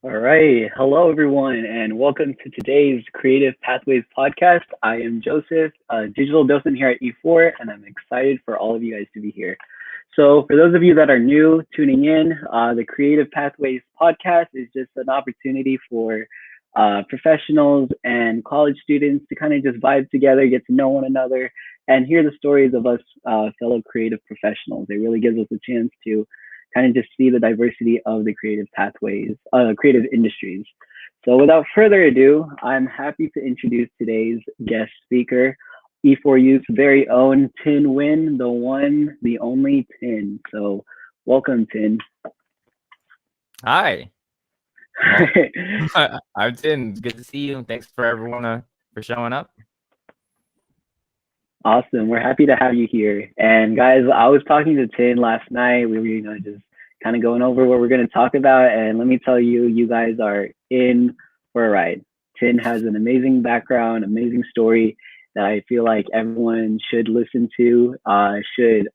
All right. Hello, everyone, and welcome to today's Creative Pathways podcast. I am Joseph, a digital docent here at E4, and I'm excited for all of you guys to be here. So for those of you that are new tuning in, the Creative Pathways podcast is just an opportunity for professionals and college students to kind of just vibe together, get to know one another, and hear the stories of us fellow creative professionals. It really gives us a chance to kind of just see the diversity of the creative pathways, creative industries. So without further ado, I'm happy to introduce today's guest speaker, E4U's very own Tin Nguyen, the one, the only Tin. So welcome, Tin. Hi. I'm Tin. Good to see you. Thanks for everyone for showing up. Awesome. We're happy to have you here. And guys, I was talking to Tin last night. We were, just kind of going over what we're going to talk about. And let me tell you, you guys are in for a ride. Tin has an amazing background, amazing story that I feel like everyone should listen to, should,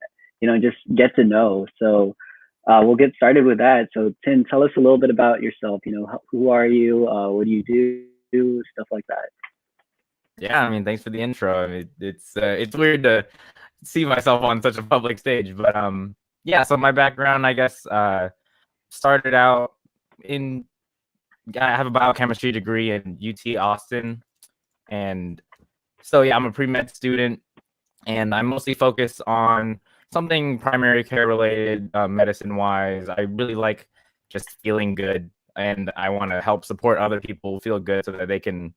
just get to know. So we'll get started with that. So Tin, tell us a little bit about yourself. Who are you? What do you do? Stuff like that. Yeah, thanks for the intro. It's weird to see myself on such a public stage, but yeah. So my background, I guess, started out I have a biochemistry degree in UT Austin, and so yeah, I'm a pre-med student, and I mostly focus on something primary care related, medicine-wise. I really like just feeling good, and I want to help support other people feel good so that they can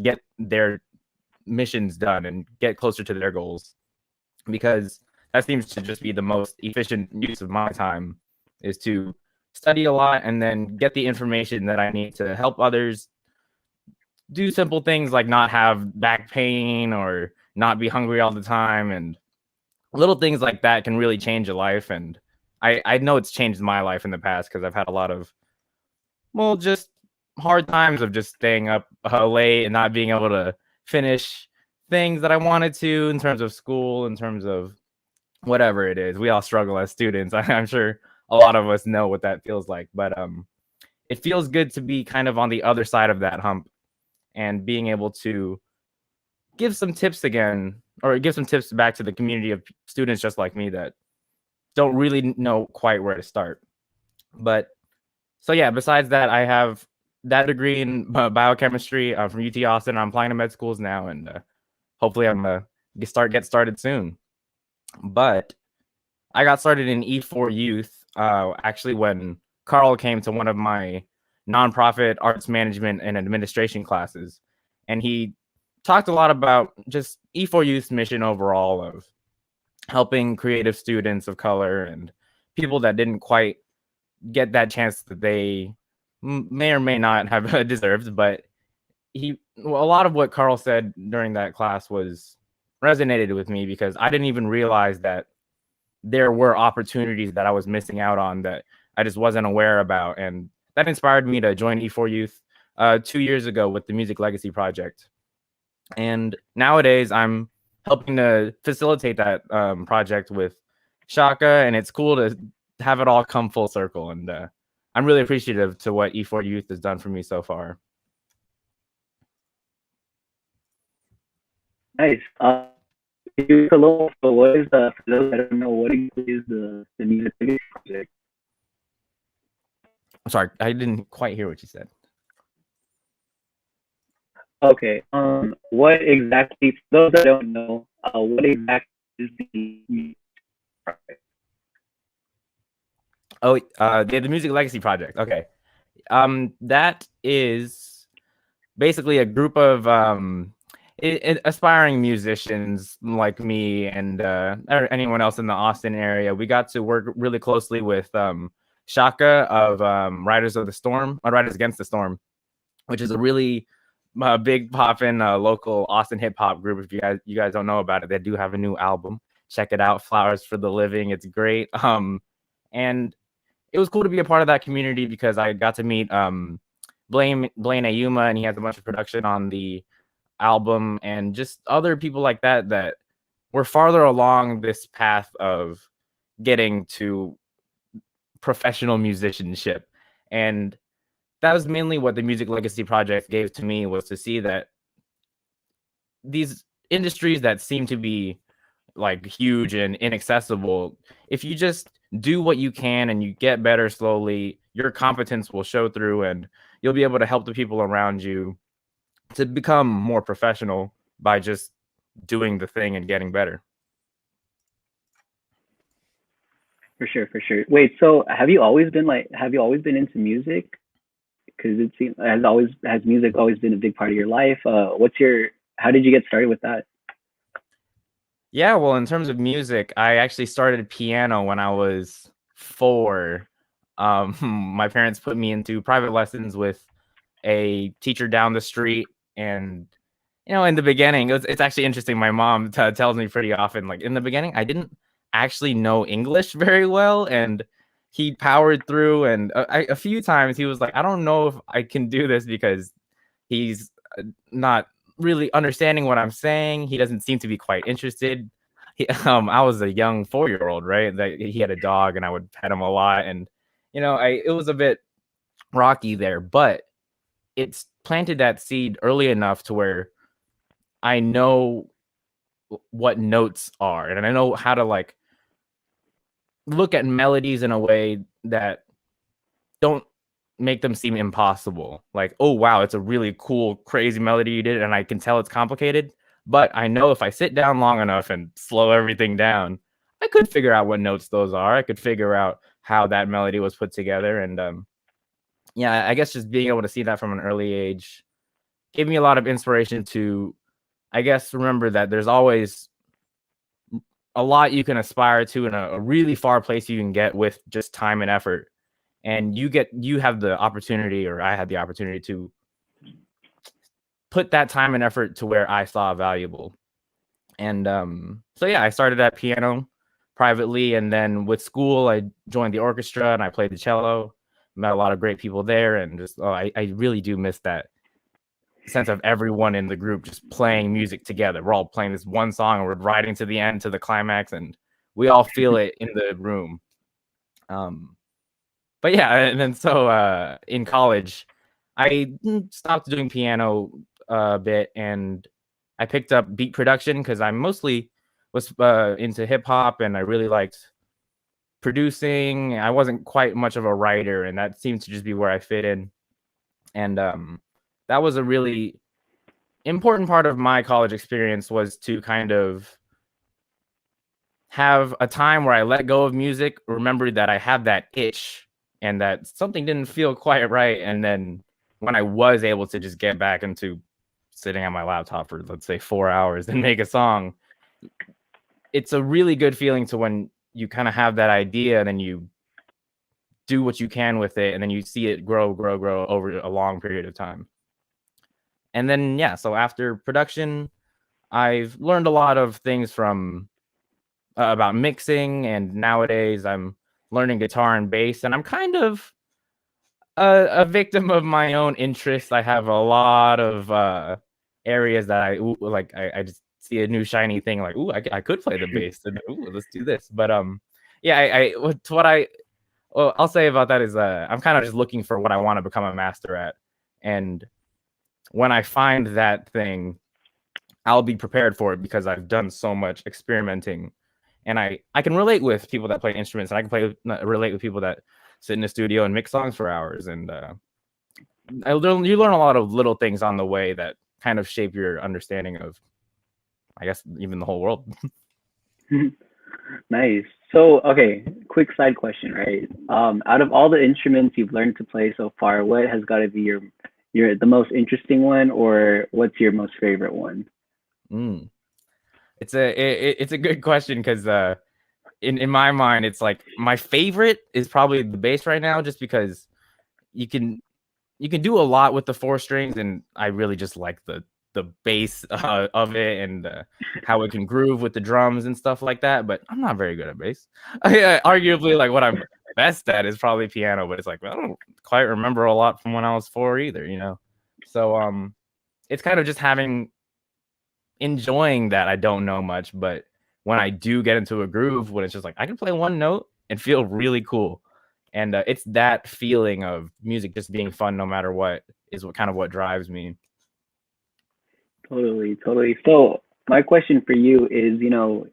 get their missions done and get closer to their goals, because that seems to just be the most efficient use of my time, is to study a lot and then get the information that I need to help others do simple things like not have back pain or not be hungry all the time, and little things like that can really change a life. And I know it's changed my life in the past because I've had a lot of just hard times of just staying up late and not being able to finish things that I wanted to in terms of school, in terms of whatever it is. We all struggle as students. I'm sure a lot of us know what that feels like, but it feels good to be kind of on the other side of that hump and being able to give some tips again, or give some tips back to the community of students just like me that don't really know quite where to start. But so yeah, besides that, I have that degree in biochemistry from UT Austin. I'm applying to med schools now, and hopefully I'm get started soon. But I got started in E4 Youth actually when Carl came to one of my nonprofit arts management and administration classes, and he talked a lot about just E4 Youth's mission overall of helping creative students of color and people that didn't quite get that chance that they may or may not have deserved. But a lot of what Carl said during that class was resonated with me, because I didn't even realize that there were opportunities that I was missing out on that I just wasn't aware about. And that inspired me to join E4 Youth 2 years ago with the Music Legacy Project. And nowadays I'm helping to facilitate that project with Shaka, and it's cool to have it all come full circle. And I'm really appreciative to what E4 Youth has done for me so far. Nice. So what is for those that don't know, what exactly is the Music Legacy Project? I'm sorry, I didn't quite hear what you said. Okay. What exactly, for those that don't know, what exactly is the Music Project? Oh, the Music Legacy Project. Okay. That is basically a group of aspiring musicians like me and or anyone else in the Austin area. We got to work really closely with Shaka of Riders Against the Storm, which is a really big poppin' local Austin hip hop group. If you guys don't know about it, they do have a new album. Check it out, Flowers for the Living. It's great. And it was cool to be a part of that community because I got to meet Blaine Ayuma, and he has a bunch of production on the album, and just other people like that were farther along this path of getting to professional musicianship. And that was mainly what the Music Legacy Project gave to me, was to see that these industries that seem to be like huge and inaccessible, if you just do what you can and you get better slowly, your competence will show through, and you'll be able to help the people around you to become more professional by just doing the thing and getting better. For sure, for sure. Wait, so have you always been into music? Because it seems, has music always been a big part of your life? How did you get started with that? Yeah, well, in terms of music, I actually started piano when I was 4. My parents put me into private lessons with a teacher down the street, and in the beginning, it's actually interesting. My mom tells me pretty often, like, in the beginning, I didn't actually know English very well, and he powered through. And a few times he was like, I don't know if I can do this, because he's not really understanding what I'm saying. He doesn't seem to be quite interested. I was a young 4-year-old, right? That he had a dog, and I would pet him a lot, and it was a bit rocky there, but it's planted that seed early enough to where I know what notes are, and I know how to like look at melodies in a way that don't make them seem impossible. Like, oh wow, it's a really cool, crazy melody you did, and I can tell it's complicated, but I know if I sit down long enough and slow everything down, I could figure out what notes those are. I could figure out how that melody was put together. And yeah, I guess just being able to see that from an early age gave me a lot of inspiration to, I guess, remember that there's always a lot you can aspire to, and a really far place you can get with just time and effort. And you have the opportunity, or I had the opportunity, to put that time and effort to where I saw valuable. And so yeah, I started at piano privately, and then with school I joined the orchestra and I played the cello. Met a lot of great people there, and just I really do miss that sense of everyone in the group just playing music together. We're all playing this one song, and we're riding to the end, to the climax, and we all feel it in the room. But yeah, and then so in college, I stopped doing piano a bit, and I picked up beat production because I mostly was into hip hop, and I really liked producing. I wasn't quite much of a writer, and that seemed to just be where I fit in. And that was a really important part of my college experience, was to kind of have a time where I let go of music, remembered that I had that itch and that something didn't feel quite right. And then when I was able to just get back into sitting on my laptop for, let's say, 4 hours and make a song. It's a really good feeling to when you kind of have that idea and then you do what you can with it and then you see it grow over a long period of time. And then, yeah, so after production, I've learned a lot of things from about mixing, and nowadays I'm learning guitar and bass, and I'm kind of a victim of my own interests. I have a lot of areas that I just see a new shiny thing, like, ooh, I could play the bass, and ooh, let's do this. But yeah, what I'll say about that is I'm kind of just looking for what I want to become a master at, and when I find that thing, I'll be prepared for it because I've done so much experimenting, and I can relate with people that play instruments, and I can relate with people that sit in the studio and mix songs for hours, and you learn a lot of little things on the way that kind of shape your understanding of, I guess, even the whole world. Nice. So, okay, quick side question, right? Out of all the instruments you've learned to play so far, what has got to be your the most interesting one, or what's your most favorite one? It's a good question because in my mind, it's like my favorite is probably the bass right now, just because you can do a lot with the 4 strings, and I really just like the bass of it, and how it can groove with the drums and stuff like that. But I'm not very good at bass. Arguably, like, what I'm best at is probably piano, but it's like, I don't quite remember a lot from when I was 4 either, you know. So it's kind of just enjoying that I don't know much, but when I do get into a groove, when it's just like I can play one note and feel really cool, and it's that feeling of music just being fun no matter what is what drives me. Totally, totally. So my question for you is,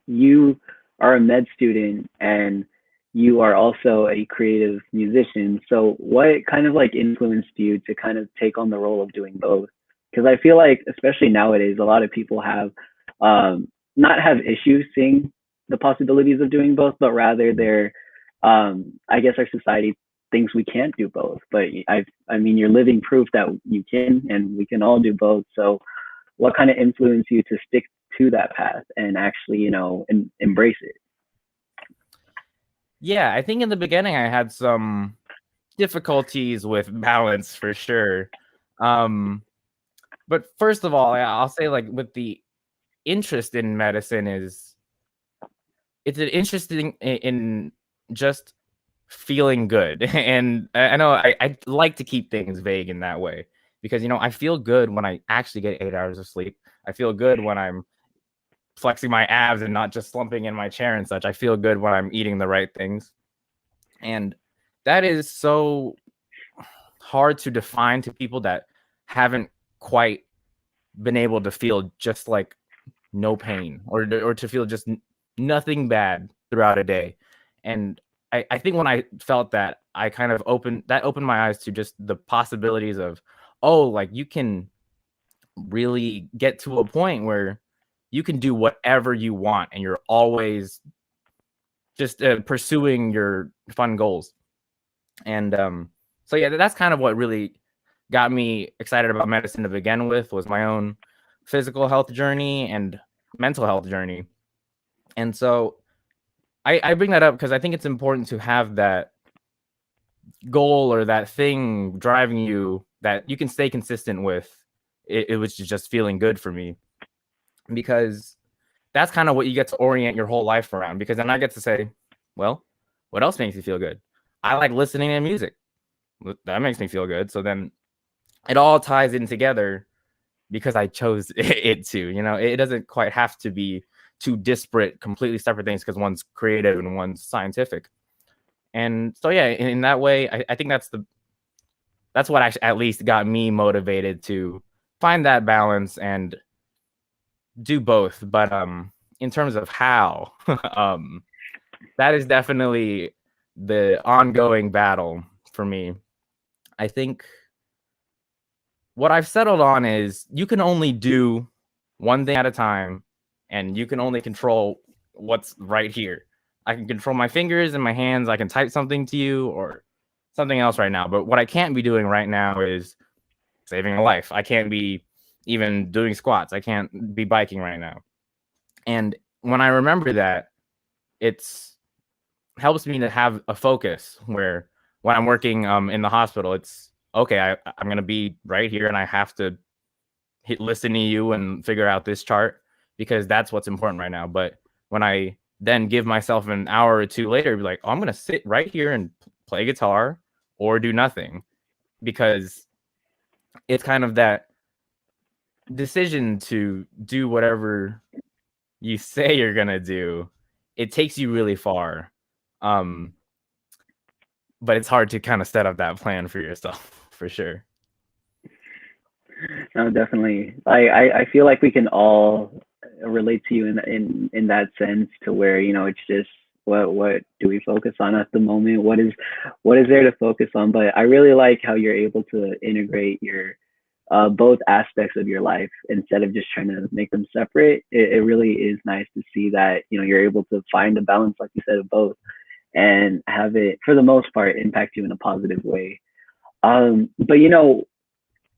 you are a med student and you are also a creative musician. So what kind of like influenced you to kind of take on the role of doing both? Because I feel like, especially nowadays, a lot of people have not have issues seeing the possibilities of doing both, but rather they're, I guess our society thinks we can't do both. But I mean, you're living proof that you can, and we can all do both. So what kind of influenced you to stick to that path and actually, embrace it? Yeah, I think in the beginning I had some difficulties with balance for sure. But first of all, I'll say, like, with the interest in medicine it's an interesting in just feeling good. And I know I like to keep things vague in that way because, I feel good when I actually get 8 hours of sleep. I feel good when I'm flexing my abs and not just slumping in my chair and such. I feel good when I'm eating the right things. And that is so hard to define to people that haven't quite been able to feel just like no pain, or to feel just nothing bad throughout a day. And I think when I felt that, I kind of opened my eyes to just the possibilities of, oh, like, you can really get to a point where you can do whatever you want and you're always just pursuing your fun goals. And so yeah, that's kind of what really got me excited about medicine to begin with, was my own physical health journey and mental health journey. And so I bring that up because I think it's important to have that goal or that thing driving you that you can stay consistent with. It was just feeling good for me, because that's kind of what you get to orient your whole life around. Because then I get to say, well, what else makes you feel good? I like listening to music. That makes me feel good. So then it all ties in together because I chose it to. It doesn't quite have to be two disparate, completely separate things, because one's creative and one's scientific. And so yeah, in that way, I think that's what actually at least got me motivated to find that balance and do both. But in terms of how, that is definitely the ongoing battle for me. I think what I've settled on is you can only do one thing at a time, and you can only control what's right here. I can control my fingers and my hands. I can type something to you or something else right now. But what I can't be doing right now is saving a life. I can't be even doing squats. I can't be biking right now. And when I remember that, it's helps me to have a focus where when I'm working in the hospital, it's okay, I'm gonna be right here and I have to listen to you and figure out this chart because that's what's important right now. But when I then give myself an hour or two later, be like, oh, I'm gonna sit right here and play guitar or do nothing, because it's kind of that decision to do whatever you say you're gonna do. It takes you really far. But it's hard to kind of set up that plan for yourself for sure. No, definitely. I feel like we can all relate to you in that sense, to where, you know, it's just what do we focus on at the moment? What is there to focus on? But I really like how you're able to integrate your both aspects of your life instead of just trying to make them separate. It really is nice to see that, you know, you're able to find a balance, like you said, of both, and have it, for the most part, impact you in a positive way. But you know,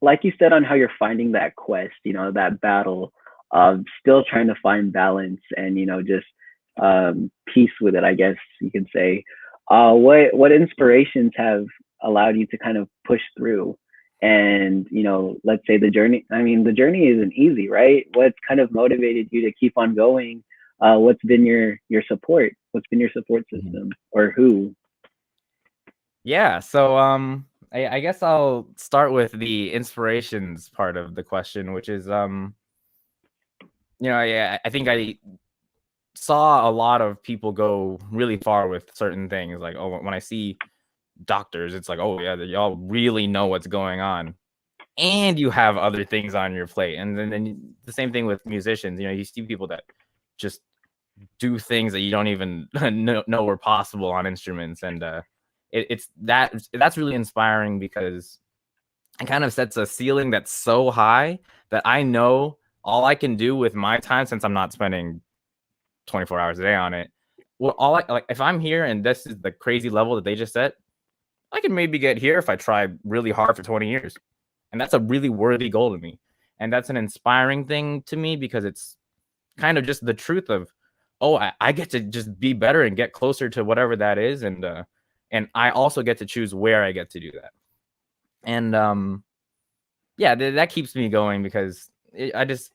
like you said, on how you're finding that quest, you know, that battle of still trying to find balance and, you know, just peace with it, I guess you can say. What inspirations have allowed you to kind of push through? And, you know, let's say the journey. I mean, the journey isn't easy, right? What's kind of motivated you to keep on going? What's been your support? What's been your support system, or who? Yeah, so I guess I'll start with the inspirations part of the question, which is you know, I think I saw a lot of people go really far with certain things. Like, oh, when I see doctors, it's like, oh yeah, y'all really know what's going on, and you have other things on your plate. And then the same thing with musicians. You know, you see people that just do things that you don't even know were possible on instruments, and that's really inspiring, because it kind of sets a ceiling that's so high that I know all I can do with my time, since I'm not spending 24 hours a day on it. Well, all I like, if I'm here and this is the crazy level that they just set, I can maybe get here if I try really hard for 20 years. And that's a really worthy goal to me. And that's an inspiring thing to me, because it's kind of just the truth of, oh, I get to just be better and get closer to whatever that is. And I also get to choose where I get to do that. And yeah, that keeps me going, because I just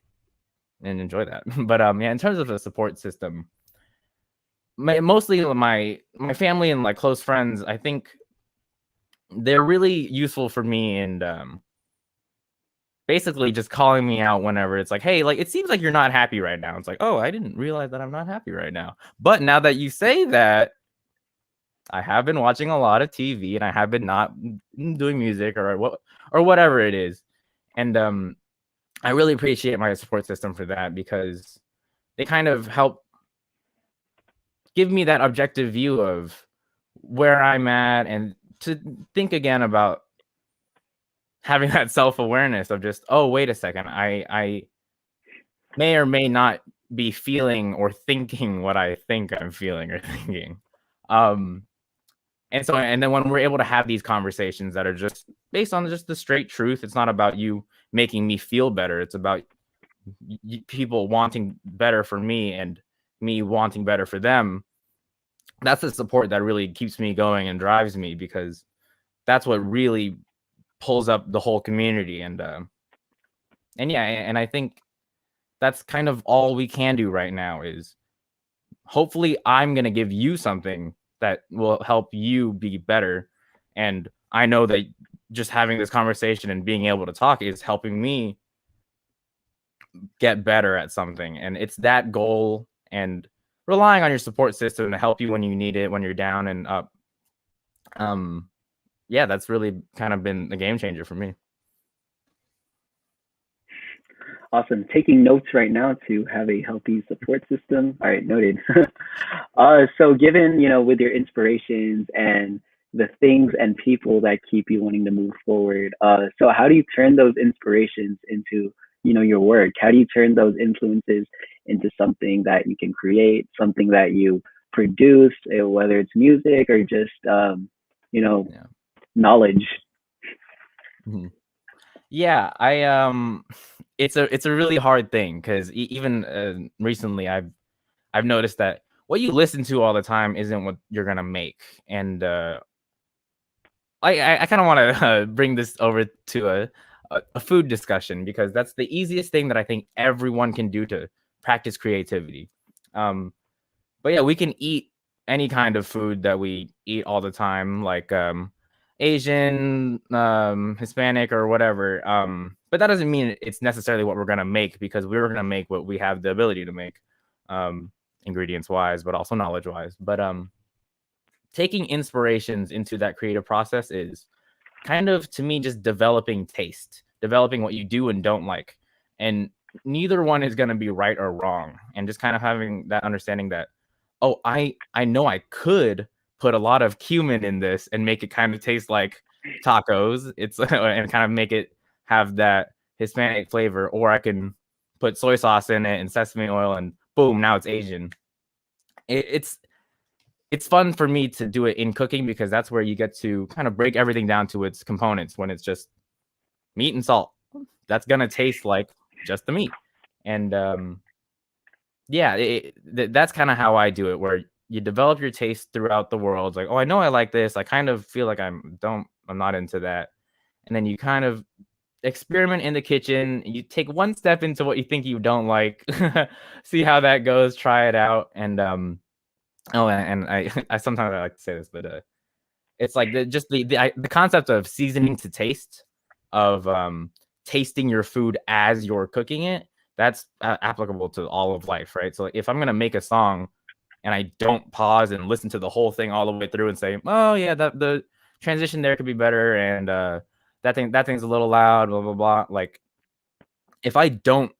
enjoy that. But yeah, in terms of a support system, mostly my family and like close friends, I think they're really useful for me, and basically just calling me out whenever it's like, hey, like, it seems like you're not happy right now. It's like, oh, I didn't realize that I'm not happy right now. But now that you say that, I have been watching a lot of TV, and I have been not doing music or whatever it is. And I really appreciate my support system for that, because they kind of help give me that objective view of where I'm at, and to think again about having that self-awareness of just, oh, wait a second, I may or may not be feeling or thinking what I think I'm feeling or thinking. And then when we're able to have these conversations that are just based on just the straight truth, it's not about you making me feel better. It's about people wanting better for me and me wanting better for them. That's the support that really keeps me going and drives me, because that's what really pulls up the whole community. And yeah, and I think that's kind of all we can do right now is hopefully I'm going to give you something that will help you be better. And I know that just having this conversation and being able to talk is helping me get better at something. And it's that goal, and relying on your support system to help you when you need it, when you're down and up. Yeah, that's really kind of been a game changer for me. Awesome. Taking notes right now to have a healthy support system. All right, noted. So given, you know, with your inspirations and the things and people that keep you wanting to move forward, so how do you turn those inspirations into, you know, your work? How do you turn those influences into something that you can create, something that you produce, whether it's music or just, you know, knowledge? Mm-hmm. Yeah, it's a really hard thing because even recently I've noticed that what you listen to all the time isn't what you're gonna make, and I kind of want to bring this over to a food discussion because that's the easiest thing that I think everyone can do to practice creativity. But yeah, we can eat any kind of food that we eat all the time, like Asian, Hispanic, or whatever. But that doesn't mean it's necessarily what we're gonna make because we're gonna make what we have the ability to make, ingredients wise, but also knowledge wise. But taking inspirations into that creative process is kind of, to me, just developing taste, developing what you do and don't like. And neither one is going to be right or wrong. And just kind of having that understanding that, oh, I know I could put a lot of cumin in this and make it kind of taste like tacos. It's and kind of make it have that Hispanic flavor, or I can put soy sauce in it and sesame oil and boom, now it's Asian. It's fun for me to do it in cooking because that's where you get to kind of break everything down to its components. When it's just meat and salt, that's gonna taste like just the meat. And yeah, that's kind of how I do it, where you develop your taste throughout the world. Like, oh, I know I like this. I kind of feel like I'm not into that. And then you kind of experiment in the kitchen. You take one step into what you think you don't like, see how that goes, try it out. And oh, and I sometimes I like to say this, but it's like the concept of seasoning to taste, of tasting your food as you're cooking it. That's applicable to all of life, right? So if I'm gonna make a song and I don't pause and listen to the whole thing all the way through and say, oh yeah, the transition there could be better, and that thing's a little loud, blah blah blah. Like, if I don't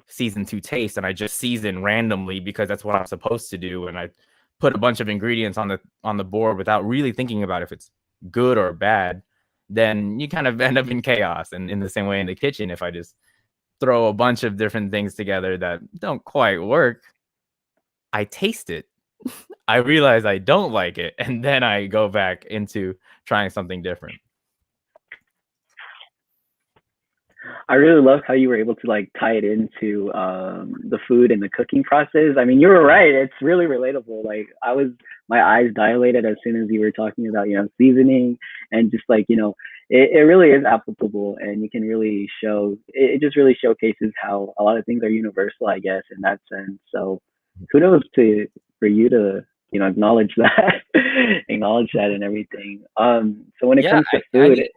season to taste and I just season randomly because that's what I'm supposed to do, and I put a bunch of ingredients on the board without really thinking about if it's good or bad, then you kind of end up in chaos. And in the same way in the kitchen, if I just throw a bunch of different things together that don't quite work, I taste it, I realize I don't like it, and then I go back into trying something different. I really loved how you were able to like tie it into the food and the cooking process. I mean, you were right. It's really relatable. Like my eyes dilated as soon as you were talking about, seasoning and just like, it really is applicable, and you can really it just really showcases how a lot of things are universal, I guess, in that sense. So kudos for you to, acknowledge that, acknowledge that and everything. So when it Yeah, comes to food,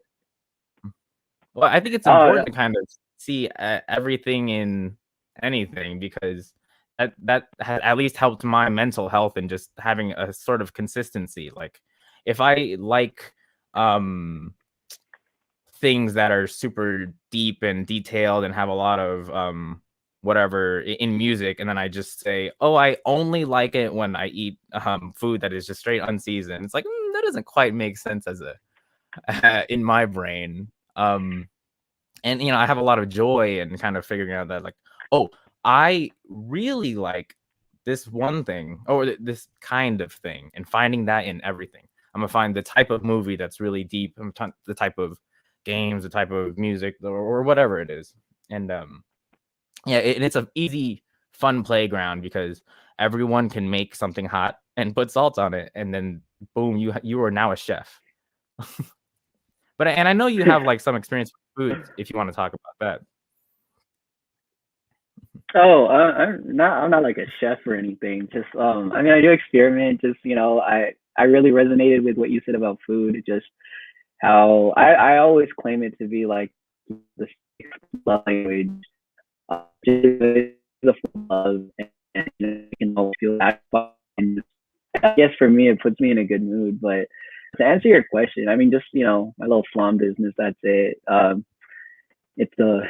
well, I think it's important to kind of see everything in anything, because that has at least helped my mental health and just having a sort of consistency. Like, if I like things that are super deep and detailed and have a lot of whatever in music, and then I just say, oh, I only like it when I eat food that is just straight unseasoned, it's like, that doesn't quite make sense as in my brain. And I have a lot of joy in kind of figuring out that, like, oh, I really like this one thing or this kind of thing, and finding that in everything. I'm gonna find the type of movie that's really deep, the type of games, the type of music, or whatever it is. And yeah, and it's an easy, fun playground because everyone can make something hot and put salt on it, and then boom, you are now a chef. But I know you have like some experience with food, if you want to talk about that. oh, I'm not like a chef or anything. Just, I mean, I do experiment. Just, I really resonated with what you said about food. Just how I always claim it to be like the love language, just the love, and you can always feel that. And I guess for me, it puts me in a good mood. But to answer your question, I mean, just my little flan business. That's it. It's the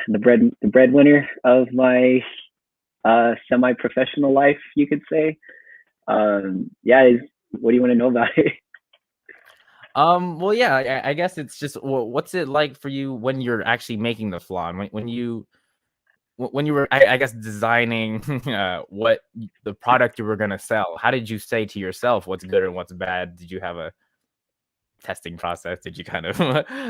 breadwinner of my semi-professional life, you could say. Yeah, what do you want to know about it? Well, yeah, I guess it's just, what's it like for you when you're actually making the flan? When you were, I guess, designing what the product you were gonna sell, how did you say to yourself what's good and what's bad? Did you have a testing process? Did you kind of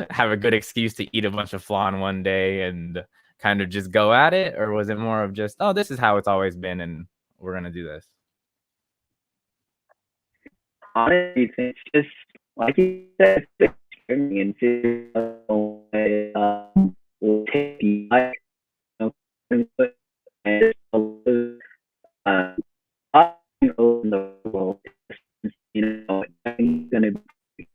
have a good excuse to eat a bunch of flan one day and kind of just go at it, or was it more of just, oh, this is how it's always been and we're gonna do this? Honestly, it's just like you said, it's experimenting and figuring out what will take you like, input and um, open the world. It's gonna be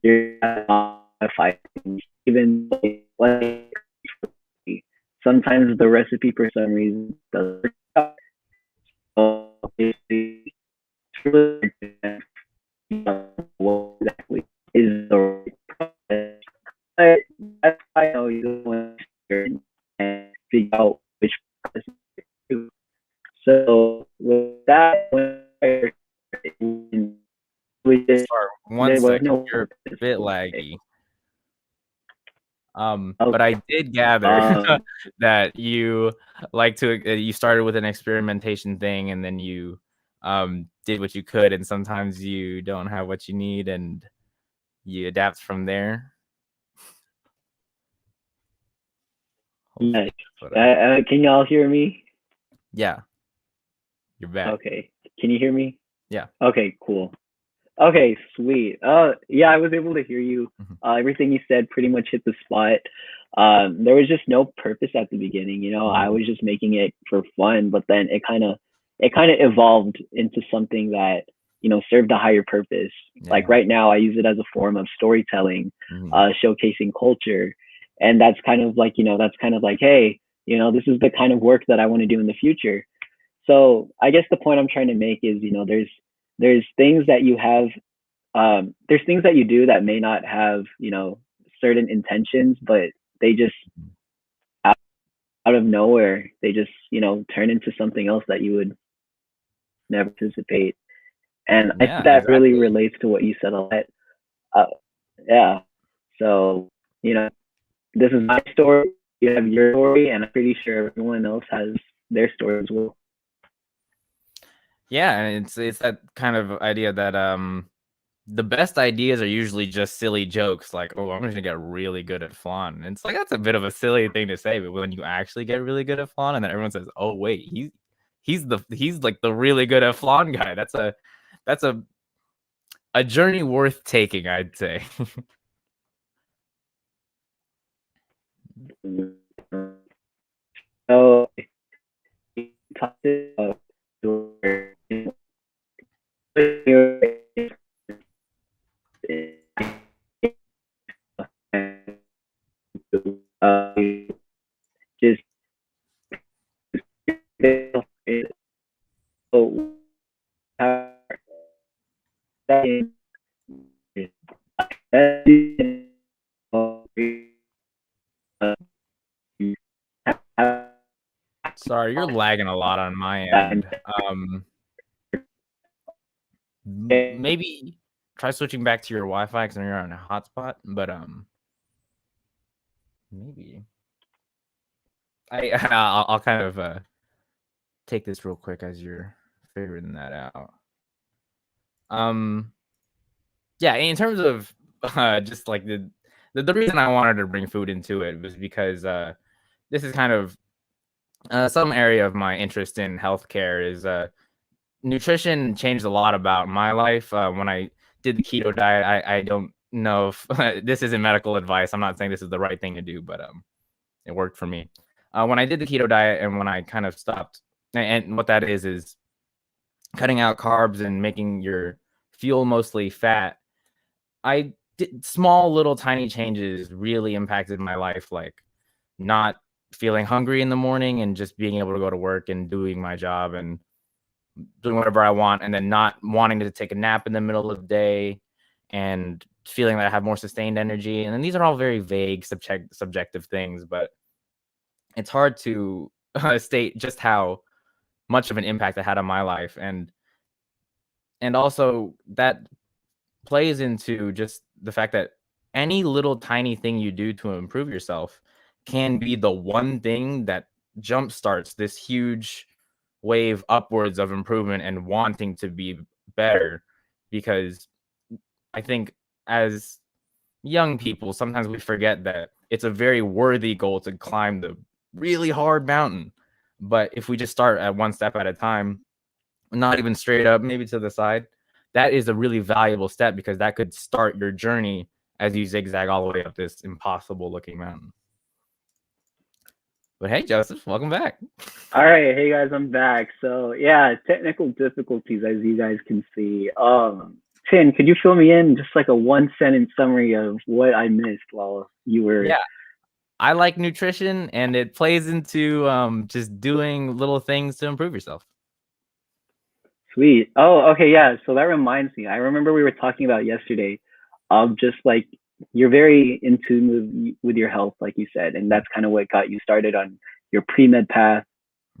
you're modify things, even like sometimes the recipe for some reason doesn't work out. So it's really what exactly is the right process. But that's why I know you want to and figure out which process to do. So with that, we just Sorry, one there was second. no You're a purpose. bit laggy. But Okay. I did gather that you like to you started with an experimentation thing, and then you did what you could, and sometimes you don't have what you need, and you adapt from there. Yes. But, Can y'all hear me? yeah, you're back. Okay. Can you hear me? Yeah. Okay, cool. Okay, sweet. Yeah, I was able to hear you. Everything you said pretty much hit the spot. There was just no purpose at the beginning, you know. I was just making it for fun, but then it kind of evolved into something that, you know, served a higher purpose. Like Yeah. right now, I use it as a form of storytelling, showcasing culture, and that's kind of like, you know, that's kind of like, hey, you know, this is the kind of work that I want to do in the future. So I guess the point I'm trying to make is, you know, there's things that you have, there's things that you do that may not have, you know, certain intentions, but they just out of nowhere, they just, you know, turn into something else that you would never anticipate. And I think Yeah, that really exactly. relates to what you said a lot. Uh, yeah. So, you know, this is my story. You have your story, and I'm pretty sure everyone else has their story as well. Yeah, and it's that kind of idea that the best ideas are usually just silly jokes, like, oh, I'm gonna get really good at flan. And it's like that's a bit of a silly thing to say, but when you actually get really good at flan, and then everyone says, oh wait, he's like the really good at flan guy. That's a journey worth taking, I'd say. So, talk about your uh, just so Sorry, you're lagging a lot on my end. Maybe try switching back to your Wi-Fi because you're on a hotspot. But maybe I'll kind of take this real quick as you're figuring that out. Yeah, in terms of just like the reason I wanted to bring food into it was because this is kind of some area of my interest in healthcare is nutrition changed a lot about my life. When I did the keto diet, I don't know if this isn't medical advice. I'm not saying this is the right thing to do, but it worked for me. When I did the keto diet and when I kind of stopped, and what that is cutting out carbs and making your fuel mostly fat. I did small little tiny changes really impacted my life, like not feeling hungry in the morning and just being able to go to work and doing my job and doing whatever I want, and then not wanting to take a nap in the middle of the day and feeling that I have more sustained energy. And then these are all very vague, subjective things, but it's hard to state just how much of an impact it had on my life. And also that plays into just the fact that any little tiny thing you do to improve yourself can be the one thing that jump starts this huge wave upwards of improvement and wanting to be better. Because I think as young people, sometimes we forget that it's a very worthy goal to climb the really hard mountain. But if we just start at one step at a time, not even straight up, maybe to the side, that is a really valuable step, because that could start your journey as you zigzag all the way up this impossible looking mountain. But hey, Joseph, welcome back. All right, hey guys, I'm back. So yeah, technical difficulties, as you guys can see. Tin, could you fill me in just like a one sentence summary of what I missed while you were? Yeah, I like nutrition, and it plays into just doing little things to improve yourself. Sweet. Oh, okay, yeah. So that reminds me. I remember we were talking about yesterday of just like you're very in tune with your health, like you said, and that's kind of what got you started on your pre-med path.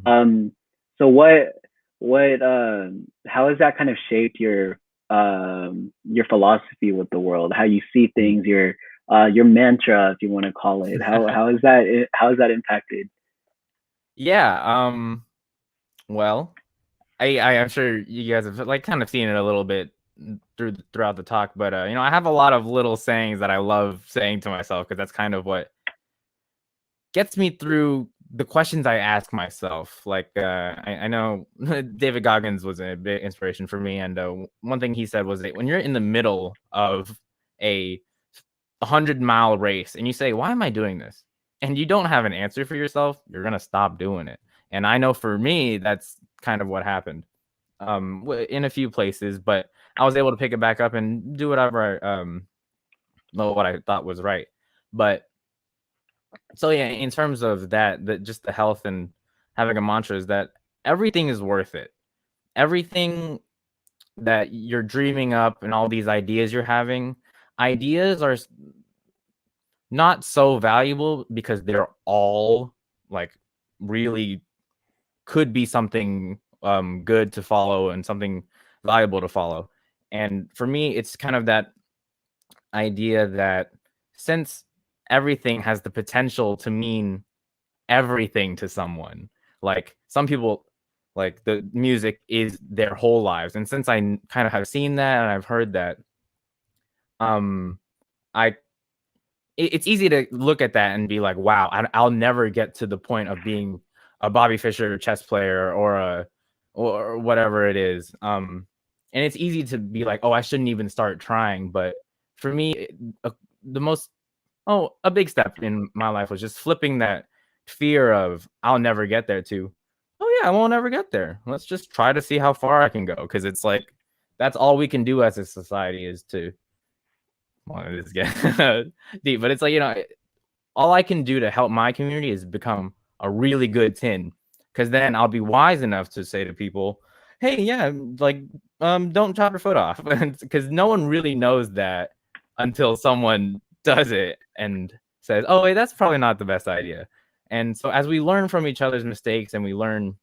So how has that kind of shaped your philosophy with the world, how you see things, your mantra, if you want to call it? How is that impacted? Yeah. Well, I'm sure you guys have like kind of seen it a little bit throughout the talk, but I have a lot of little sayings that I love saying to myself, because that's kind of what gets me through the questions I ask myself. Like I know David Goggins was a big inspiration for me, and one thing he said was that when you're in the middle of a 100-mile race and you say, "Why am I doing this?" and you don't have an answer for yourself, you're gonna stop doing it. And I know for me, that's kind of what happened in a few places, but I was able to pick it back up and do whatever what I thought was right. But so yeah, in terms of that just the health and having a mantra is that everything is worth it. Everything that you're dreaming up and all these ideas you're having, ideas are not so valuable because they're all like really could be something good to follow and something valuable to follow. And for me, it's kind of that idea that since everything has the potential to mean everything to someone, like some people, like the music is their whole lives, and since I kind of have seen that and I've heard that, I it's easy to look at that and be like, wow, I'll never get to the point of being a Bobby Fischer chess player or whatever it is. And it's easy to be like, oh, I shouldn't even start trying. But for me, the most a big step in my life was just flipping that fear of I'll never get there to, oh yeah, I won't ever get there. Let's just try to see how far I can go, because it's like that's all we can do as a society is to. Well, this get deep, but it's like all I can do to help my community is become a really good tin, because then I'll be wise enough to say to people, hey, yeah, like don't chop your foot off, because no one really knows that until someone does it and says, oh wait, that's probably not the best idea. And so as we learn from each other's mistakes and we learn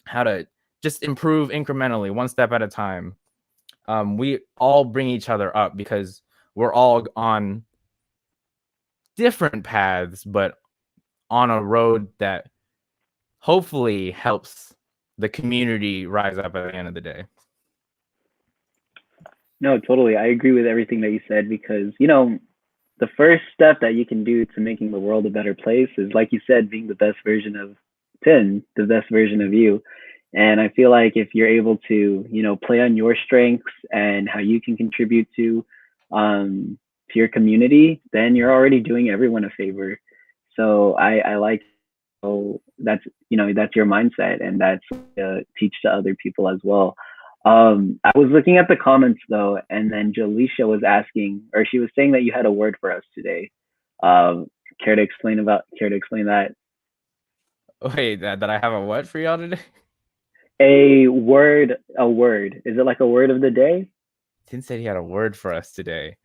how to just improve incrementally, one step at a time, we all bring each other up, because we're all on different paths, but on a road that hopefully helps the community rise up at the end of the day. No, totally. I agree with everything that you said, because, the first step that you can do to making the world a better place is, like you said, being the best version of Tin, the best version of you. And I feel like if you're able to, play on your strengths and how you can contribute to your community, then you're already doing everyone a favor. So I like, so that's your mindset, and that's teach to other people as well. I was looking at the comments though, and then Jaleisha was asking, or she was saying that you had a word for us today. Care to explain that? Wait, that I have a what for y'all today? A word. Is it like a word of the day? Tin said he had a word for us today.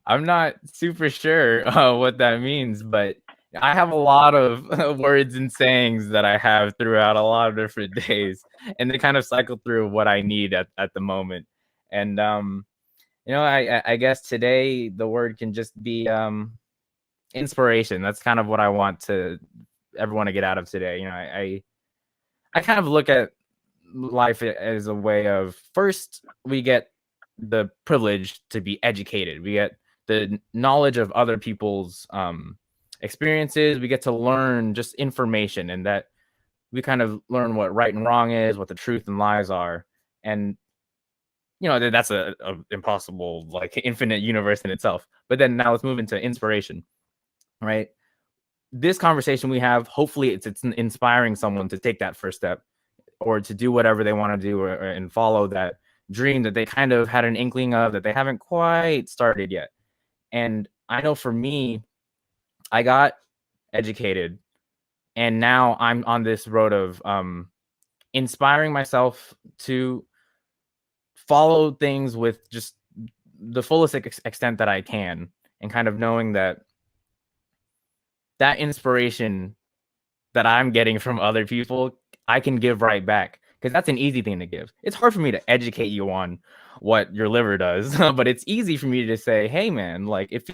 I'm not super sure what that means, but I have a lot of words and sayings that I have throughout a lot of different days, and they kind of cycle through what I need at the moment. And I guess today the word can just be inspiration. That's kind of what I want to everyone to get out of today. I kind of look at life as a way of, first we get the privilege to be educated. We get the knowledge of other people's experiences. We get to learn just information, and that we kind of learn what right and wrong is, what the truth and lies are. And that's a impossible, like, infinite universe in itself. But then now let's move into inspiration, right? This conversation we have, hopefully it's inspiring someone to take that first step, or to do whatever they want to do, and follow that dream that they kind of had an inkling of that they haven't quite started yet. And I know for me, I got educated, and now I'm on this road of inspiring myself to follow things with just the fullest extent that I can, and kind of knowing that inspiration that I'm getting from other people, I can give right back, because that's an easy thing to give. It's hard for me to educate you on what your liver does, but it's easy for me to say, hey man, like, if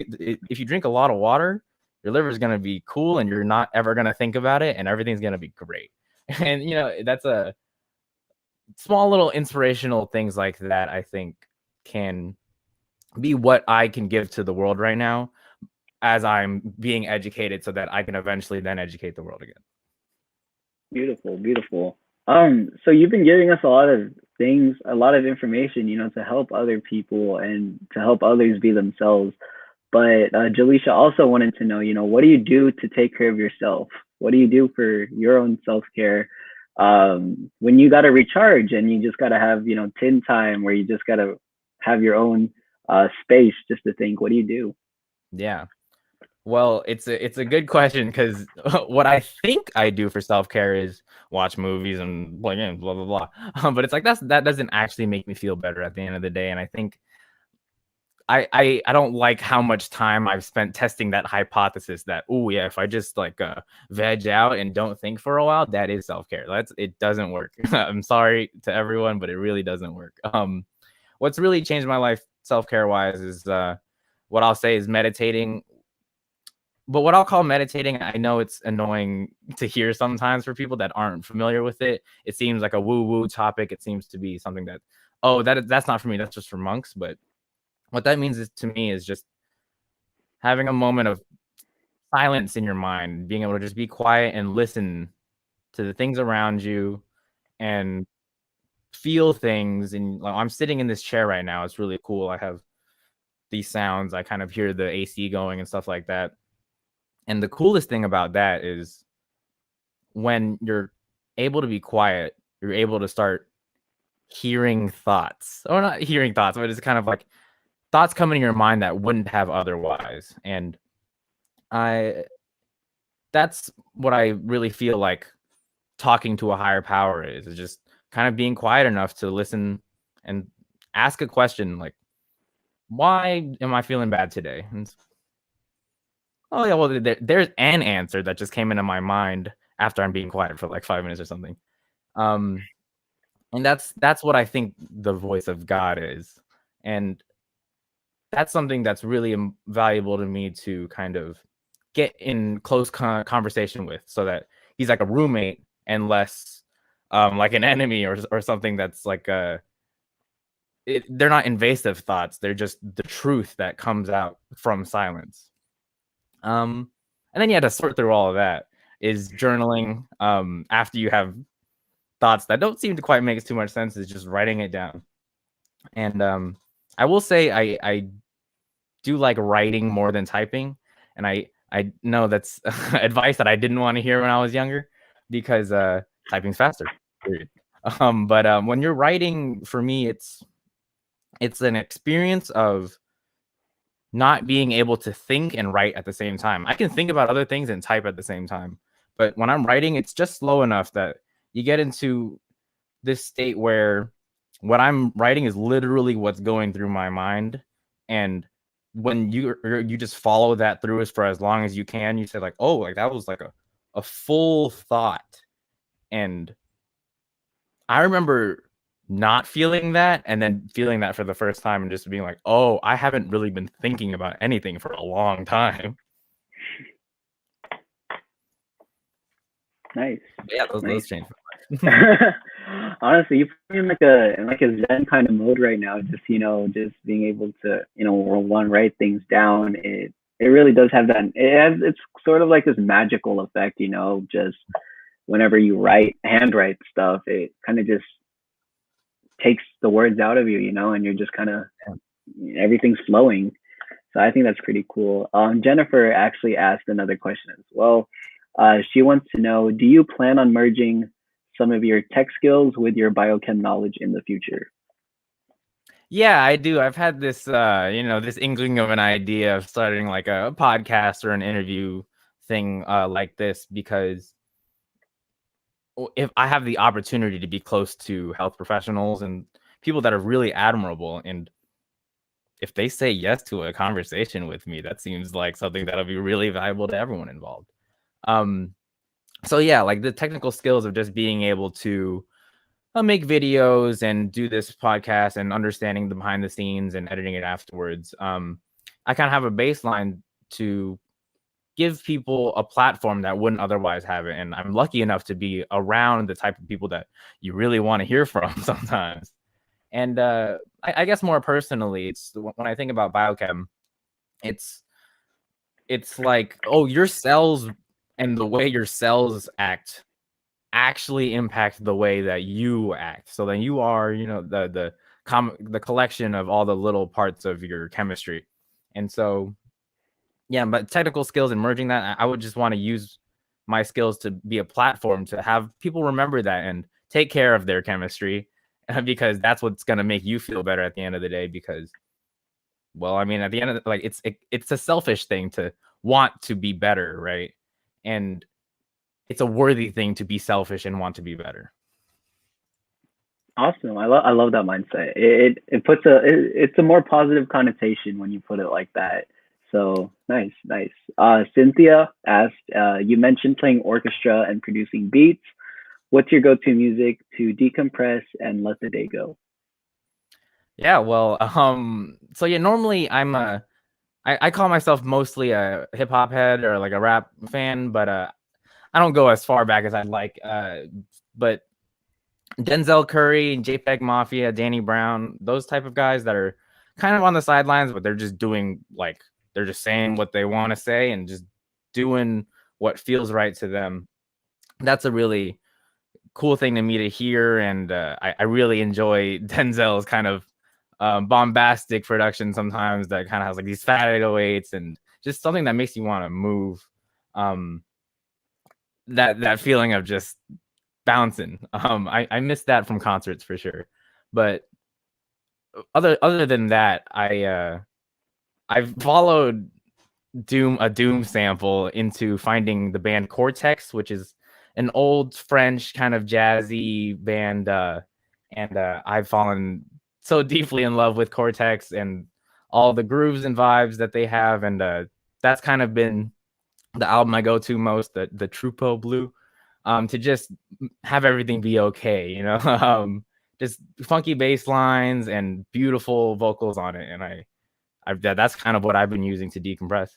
you drink a lot of water, your liver is going to be cool, and you're not ever going to think about it, and everything's going to be great. And that's a small little inspirational things like that, I think, can be what I can give to the world right now, as I'm being educated, so that I can eventually then educate the world again. Beautiful, beautiful. So you've been giving us a lot of things, a lot of information, to help other people and to help others be themselves. But Jaleisha also wanted to know, what do you do to take care of yourself? What do you do for your own self-care? When you got to recharge and you just got to have, tin time, where you just got to have your own space just to think, what do you do? Yeah. Well, it's a good question, because what I think I do for self-care is watch movies and play games, blah, blah, blah. But it's like, that doesn't actually make me feel better at the end of the day. And I think I don't like how much time I've spent testing that hypothesis that, oh yeah, if I just like veg out and don't think for a while, that is self-care. It doesn't work. I'm sorry to everyone, but it really doesn't work. What's really changed my life self-care wise is what I'll say is meditating. But what I'll call meditating, I know it's annoying to hear sometimes for people that aren't familiar with it. It seems like a woo-woo topic. It seems to be something that, that's not for me. That's just for monks. But what that means to me is just having a moment of silence in your mind, being able to just be quiet and listen to the things around you and feel things. And like, I'm sitting in this chair right now. It's really cool. I have these sounds. I kind of hear the AC going and stuff like that. And the coolest thing about that is when you're able to be quiet, you're able to start hearing thoughts, or not hearing thoughts, but it's kind of like thoughts coming in your mind that wouldn't have otherwise. And that's what I really feel like talking to a higher power is just kind of being quiet enough to listen and ask a question like, why am I feeling bad today? And oh yeah, well, there's an answer that just came into my mind after I'm being quiet for like 5 minutes or something. And that's what I think the voice of God is. And that's something that's really valuable to me to kind of get in close conversation with, so that he's like a roommate and less like an enemy or something that's like they're not invasive thoughts. They're just the truth that comes out from silence. And then you had to sort through all of that is journaling. After you have thoughts that don't seem to quite make too much sense, is just writing it down. And I will say I do like writing more than typing. And I know that's advice that I didn't want to hear when I was younger, because typing's faster, period. But when you're writing, for me, it's an experience of not being able to think and write at the same time. I can think about other things and type at the same time. But when I'm writing, it's just slow enough that you get into this state where what I'm writing is literally what's going through my mind. And when you just follow that through for as long as you can, you say like, oh, like that was like a full thought. And I remember not feeling that, and then feeling that for the first time and just being like, oh, I haven't really been thinking about anything for a long time. Nice. But yeah, those changed my life. Honestly, you put me in like a Zen kind of mode right now. Just just being able to write things down. It really does have that. It's sort of like this magical effect, just whenever you handwrite stuff, it kind of just takes the words out of you, and you're just kind of everything's flowing. So I think that's pretty cool. Jennifer actually asked another question as well. She wants to know, do you plan on merging some of your tech skills with your biochem knowledge in the future? Yeah, I do. I've had this, this inkling of an idea of starting like a podcast or an interview thing like this, because if I have the opportunity to be close to health professionals and people that are really admirable, and if they say yes to a conversation with me, that seems like something that'll be really valuable to everyone involved. So yeah, like the technical skills of just being able to make videos and do this podcast and understanding the behind the scenes and editing it afterwards. I kind of have a baseline to give people a platform that wouldn't otherwise have it. And I'm lucky enough to be around the type of people that you really want to hear from sometimes. And I guess more personally, it's when I think about biochem, it's like, oh, your cells and the way your cells act actually impact the way that you act. So then you are, the collection of all the little parts of your chemistry. And so, yeah, but technical skills and merging that, I would just want to use my skills to be a platform to have people remember that and take care of their chemistry, because that's what's going to make you feel better at the end of the day. Because, well, I mean, at the end of the, it's a selfish thing to want to be better, right? And it's a worthy thing to be selfish and want to be better. Awesome. I love that mindset. It puts it's a more positive connotation when you put it like that. So nice. Cynthia asked, you mentioned playing orchestra and producing beats. What's your go-to music to decompress and let the day go? Yeah, well, so yeah, normally I call myself mostly a hip hop head or like a rap fan, but I don't go as far back as I'd like. But Denzel Curry, JPEG Mafia, Danny Brown, those type of guys that are kind of on the sidelines, but they're just doing they're just saying what they want to say and just doing what feels right to them. That's a really cool thing to me to hear, and I really enjoy Denzel's kind of bombastic production sometimes that kind of has like these fat 808s and just something that makes you want to move. That feeling of just bouncing. I miss that from concerts for sure. But other than that, I've followed a Doom sample into finding the band Cortex, which is an old French kind of jazzy band, and I've fallen so deeply in love with Cortex and all the grooves and vibes that they have, and that's kind of been the album I go to most, the Trupo Blue, to just have everything be okay, just funky bass lines and beautiful vocals on it, and that's kind of what I've been using to decompress.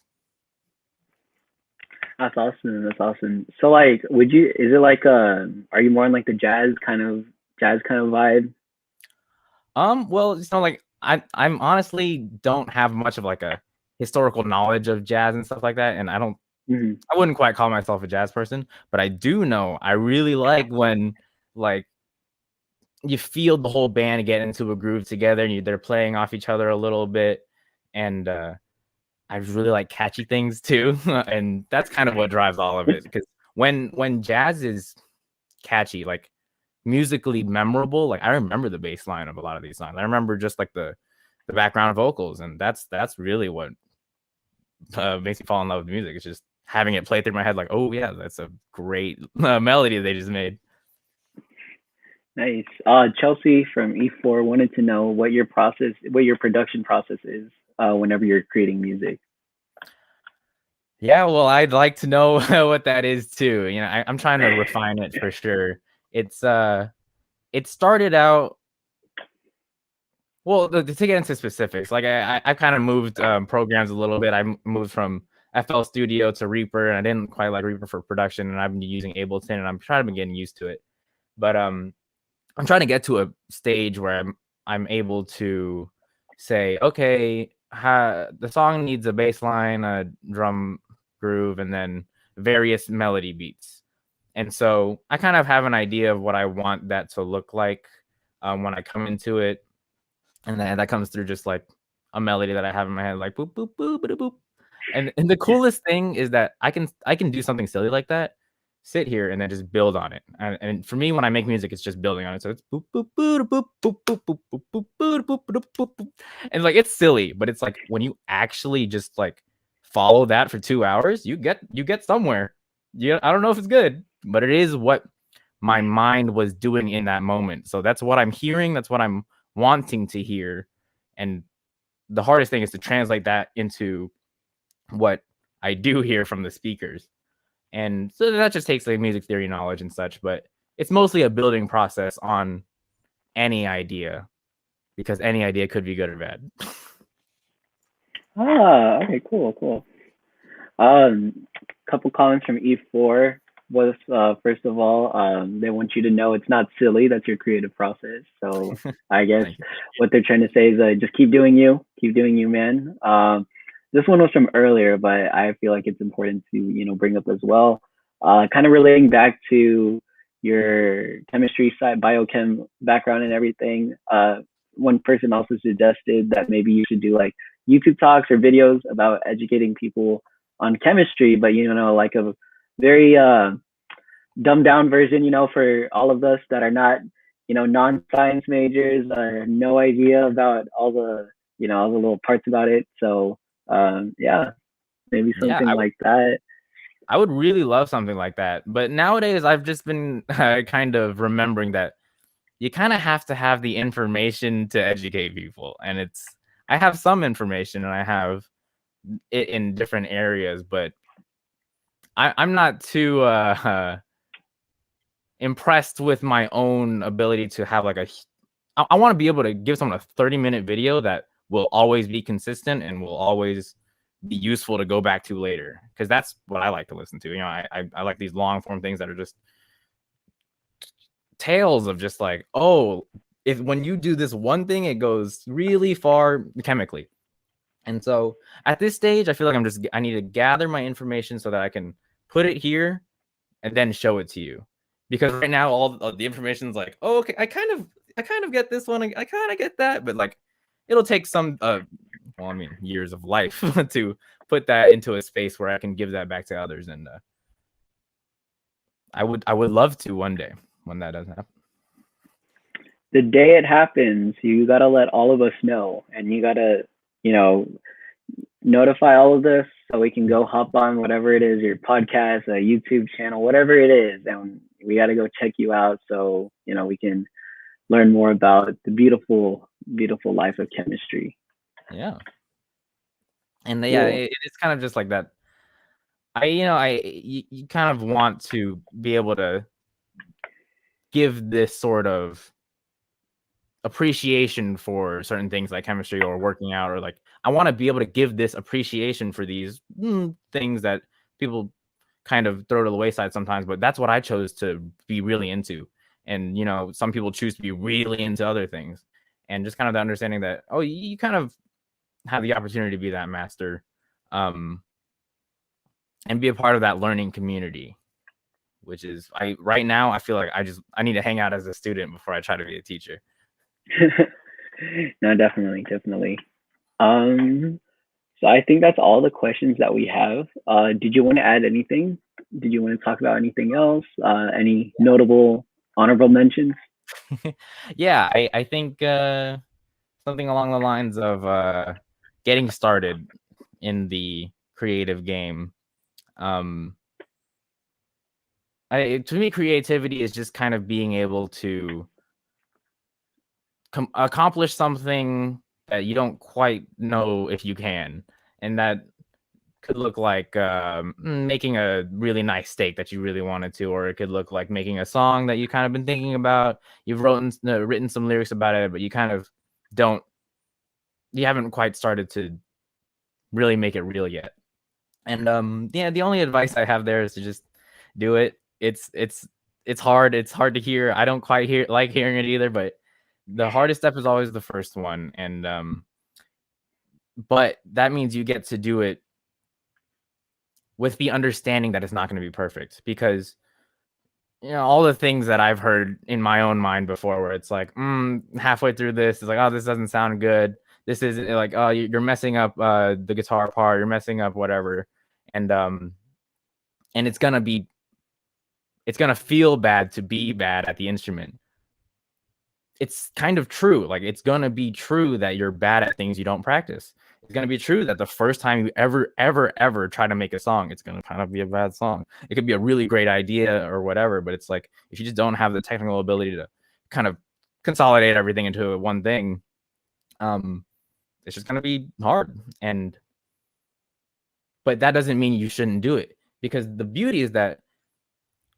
That's awesome. So like, is it like are you more on like the jazz kind of vibe? Well, like I'm honestly don't have much of like a historical knowledge of jazz and stuff like that, and I wouldn't quite call myself a jazz person, but I do know I really like when like you feel the whole band get into a groove together and they're playing off each other a little bit, and I really like catchy things too, and that's kind of what drives all of it. Because when jazz is catchy, like musically memorable, like I remember the bass line of a lot of these songs. I remember just like the background vocals, and that's really what makes me fall in love with music. It's just having it play through my head, like, oh yeah, that's a great melody they just made. Nice. Chelsea from E4 wanted to know what your production process is whenever you're creating music. Yeah, well, I'd like to know what that is too. I'm trying to refine it for sure. It started out. Well, to get into specifics, like I kind of moved programs a little bit. I moved from FL Studio to Reaper, and I didn't quite like Reaper for production, and I've been using Ableton, and I'm trying to be getting used to it. But I'm trying to get to a stage where I'm able to say, okay, the song needs a bass line, a drum groove, and then various melody beats. And so I kind of have an idea of what I want that to look like when I come into it, and then that comes through just like a melody that I have in my head, like boop boop boop boop boop. And the coolest thing is that I can do something silly like that, sit here and then just build on it. And for me, when I make music, it's just building on it. So it's boop boop boop boop boop boop boop boop boop boop boop boop boop boop. And like it's silly, but it's like when you actually just like follow that for 2 hours, you get somewhere. Yeah, I don't know if it's good, but it is what my mind was doing in that moment. So that's what I'm hearing. That's what I'm wanting to hear. And the hardest thing is to translate that into what I do hear from the speakers. And so that just takes like music theory knowledge and such, but it's mostly a building process on any idea because any idea could be good or bad. Okay, cool. Couple comments from E4 was first of all, they want you to know it's not silly. That's your creative process. So I guess what they're trying to say is just keep doing you, man. This one was from earlier, but I feel like it's important to bring up as well. Kind of relating back to your chemistry side, biochem background and everything. One person also suggested that maybe you should do like YouTube talks or videos about educating people on chemistry, but like a very dumbed down version, for all of us that are not, non-science majors or no idea about all the little parts about it. So yeah, maybe something like that. I would really love something like that. But nowadays, I've just been kind of remembering that you kind of have to have the information to educate people. And I have some information and I have it in different areas, but I'm not too impressed with my own ability to have like I want to be able to give someone a 30-minute video that will always be consistent and will always be useful to go back to later, because that's what I like to listen to. I like these long form things that are just tales of just like, oh, when you do this one thing, it goes really far chemically. And so at this stage, I feel like I need to gather my information so that I can put it here and then show it to you. Because right now, all the information is like, oh, okay, I kind of get this one, I kind of get that, but like, it'll take some, years of life to put that into a space where I can give that back to others. And I would love to one day when that does happen. The day it happens, you gotta let all of us know, and you gotta, notify all of this so we can go hop on whatever it is, your podcast, a YouTube channel, whatever it is, and we gotta go check you out so we can learn more about the beautiful life of chemistry. Yeah. And yeah, it's kind of just like that. You kind of want to be able to give this sort of appreciation for certain things like chemistry or working out, or like I want to be able to give this appreciation for these things that people kind of throw to the wayside sometimes, but that's what I chose to be really into. And some people choose to be really into other things, and just kind of the understanding that, oh, you kind of have the opportunity to be that master, and be a part of that learning community, which is right now I feel like I need to hang out as a student before I try to be a teacher. No, definitely. So I think that's all the questions that we have. Did you want to add anything? Did you want to talk about anything else? Any notable honorable mentions? Yeah, I think something along the lines of getting started in the creative game. To me, creativity is just kind of being able to accomplish something that you don't quite know if you can, and that could look like making a really nice steak that you really wanted to, or it could look like making a song that you kind of been thinking about. You've written some lyrics about it, but you kind of you haven't quite started to really make it real yet. And yeah, the only advice I have there is to just do it. It's hard. It's hard to hear. I don't quite like hearing it either, but the hardest step is always the first one. And but that means you get to do it with the understanding that it's not going to be perfect, because all the things that I've heard in my own mind before, where it's like, halfway through this, it's like, oh, this doesn't sound good. This isn't, like, oh, you're messing up the guitar part, you're messing up whatever, and it's gonna feel bad to be bad at the instrument. It's kind of true. Like, it's gonna be true that you're bad at things you don't practice. It's gonna be true that the first time you ever try to make a song, it's gonna kind of be a bad song. It could be a really great idea or whatever, but it's like, if you just don't have the technical ability to kind of consolidate everything into one thing, it's just gonna be hard. But that doesn't mean you shouldn't do it, because the beauty is that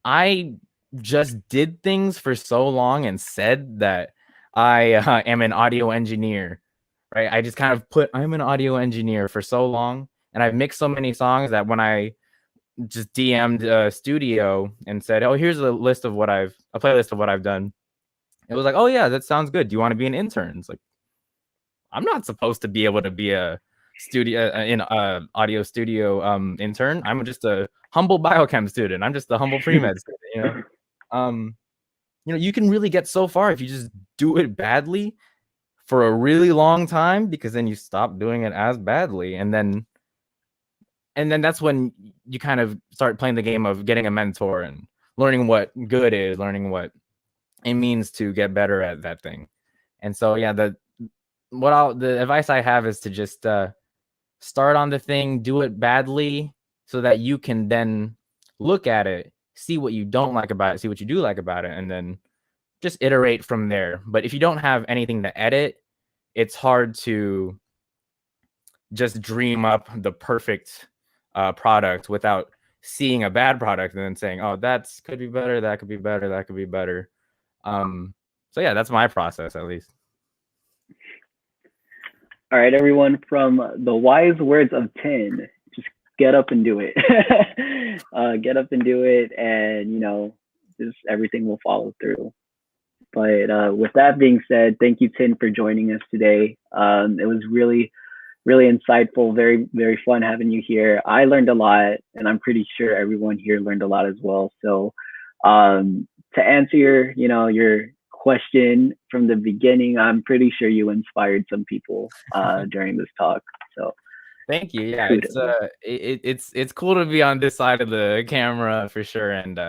I just did things for so long and said that I am an audio engineer, right? I just kind of put, I'm an audio engineer for so long, and I've mixed so many songs that when I just DM'd a studio and said, oh, here's a playlist of what I've done, it was like, oh yeah, that sounds good. Do you want to be an intern? It's like, I'm not supposed to be able to be a audio studio intern. I'm just a humble biochem student. I'm just a humble pre-med student, you can really get so far if you just do it badly for a really long time, because then you stop doing it as badly, and then that's when you kind of start playing the game of getting a mentor and learning what good is, learning what it means to get better at that thing. And so yeah, the advice I have is to just start on the thing, do it badly, so that you can then look at it, see what you don't like about it, see what you do like about it, and then just iterate from there. But if you don't have anything to edit, it's hard to just dream up the perfect product without seeing a bad product and then saying, oh, that's could be better, that could be better, that could be better. So yeah, that's my process, at least. All right, everyone, from the wise words of Tin, just get up and do it. Get up and do it, and just everything will follow through. But with that being said, thank you, Tin, for joining us today. It was really, really insightful, very, very fun having you here. I learned a lot, and I'm pretty sure everyone here learned a lot as well. So to answer your question from the beginning, I'm pretty sure you inspired some people during this talk. So thank you. Yeah, it's cool to be on this side of the camera for sure, and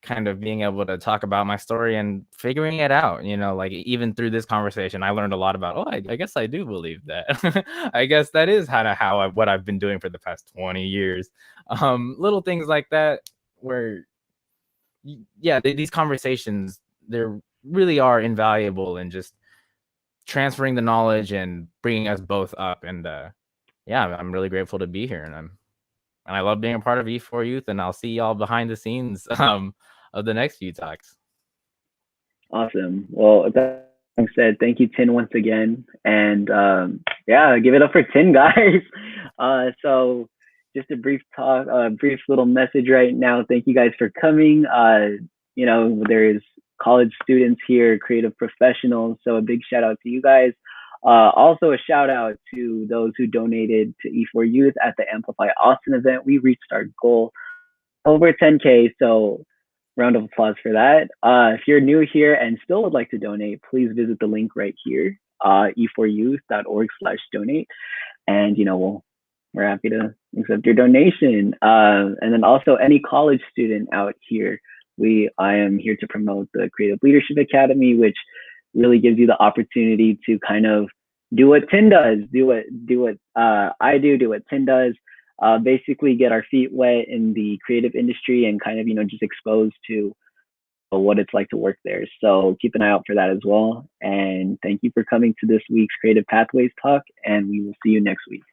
kind of being able to talk about my story and figuring it out. Like, even through this conversation, I learned a lot about, oh, I guess I do believe that. I guess that is what I've been doing for the past 20 years. Little things like that, where these conversations, they really are invaluable in just transferring the knowledge and bringing us both up. And I'm really grateful to be here, and I love being a part of E4 Youth, and I'll see y'all behind the scenes of the next few talks. Awesome. Well, with that being said, thank you, Tin, once again. And give it up for Tin, guys. So just a brief little message right now. Thank you guys for coming. There's college students here, creative professionals. So a big shout out to you guys. Also a shout out to those who donated to E4 Youth at the Amplify Austin event. We reached our goal over 10K. So round of applause for that. If you're new here and still would like to donate, please visit the link right here, e4youth.org/donate. And, we're happy to accept your donation. And then also any college student out here, I am here to promote the Creative Leadership Academy, which really gives you the opportunity to kind of do what Tin does, do what I do what Tin does. Basically get our feet wet in the creative industry and kind of, just exposed to what it's like to work there. So keep an eye out for that as well. And thank you for coming to this week's Creative Pathways Talk, and we will see you next week.